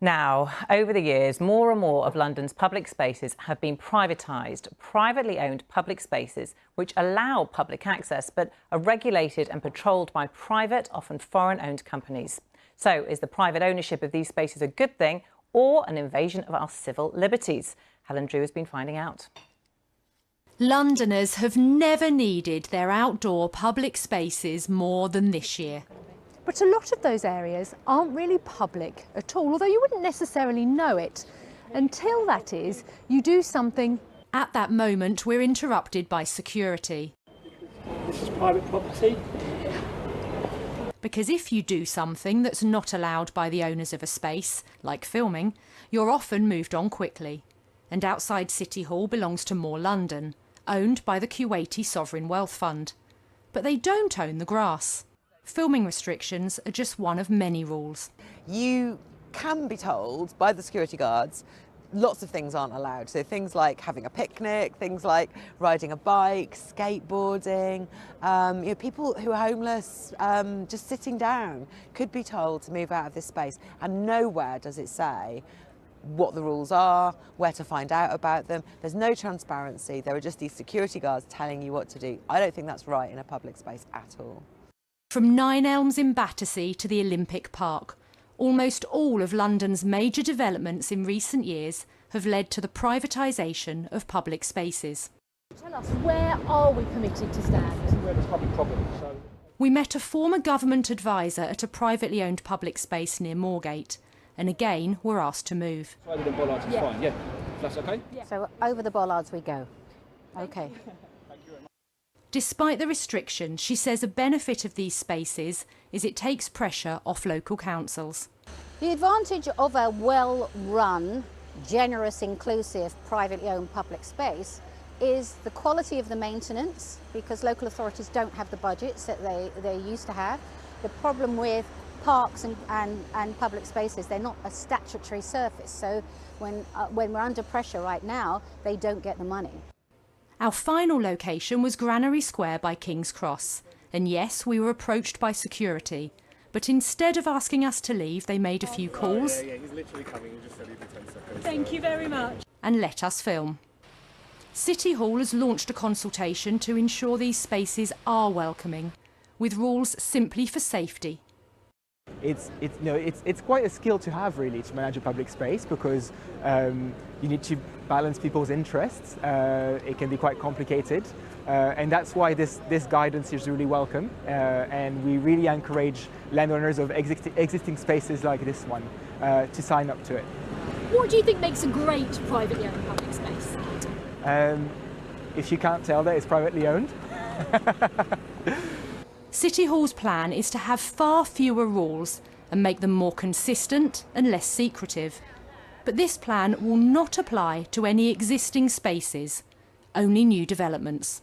Now, over the years, more and more of London's public spaces have been privatised, privately owned public spaces which allow public access but are regulated and patrolled by private, often foreign-owned companies. So, is the private ownership of these spaces a good thing or an invasion of our civil liberties? Helen Drew has been finding out. Londoners have never needed their outdoor public spaces more than this year. But a lot of those areas aren't really public at all, although you wouldn't necessarily know it until, that is, you do something. At that moment, we're interrupted by security. This is private property. Because if you do something that's not allowed by the owners of a space, like filming, you're often moved on quickly. And outside City Hall belongs to More London, owned by the Kuwaiti Sovereign Wealth Fund. But they don't own the grass. Filming restrictions are just one of many rules. You can be told by the security guards lots of things aren't allowed. So things like having a picnic, things like riding a bike, skateboarding. People who are homeless, just sitting down, could be told to move out of this space. And nowhere does it say what the rules are, where to find out about them. There's no transparency. There are just these security guards telling you what to do. I don't think that's right in a public space at all. From Nine Elms in Battersea to the Olympic Park, almost all of London's major developments in recent years have led to the privatisation of public spaces. Tell us, where are we permitted to stand? Where there's public property. So We met a former government advisor at a privately owned public space near Moorgate, and again were asked to move. rather than bollards is fine, yeah. That's okay? So over the bollards we go. Okay. Despite the restrictions, she says a benefit of these spaces is it takes pressure off local councils. The advantage of a well-run, generous, inclusive, privately owned public space is the quality of the maintenance, because local authorities don't have the budgets that they used to have. The problem with parks and public spaces, they're not a statutory surface, so when we're under pressure right now, they don't get the money. Our final location was Granary Square by King's Cross, and yes, we were approached by security, but instead of asking us to leave, they made a few calls. Yeah, he's literally coming. He just said he'd be 10 seconds. Thank you very much. And let us film. City Hall has launched a consultation to ensure these spaces are welcoming, with rules simply for safety. It's quite a skill to have, really, to manage a public space, because you need to balance people's interests. It can be quite complicated, and that's why this guidance is really welcome, and we really encourage landowners of existing spaces like this one to sign up to it. What do you think makes a great privately owned public space? If you can't tell that it's privately owned. City Hall's plan is to have far fewer rules and make them more consistent and less secretive. But this plan will not apply to any existing spaces, only new developments.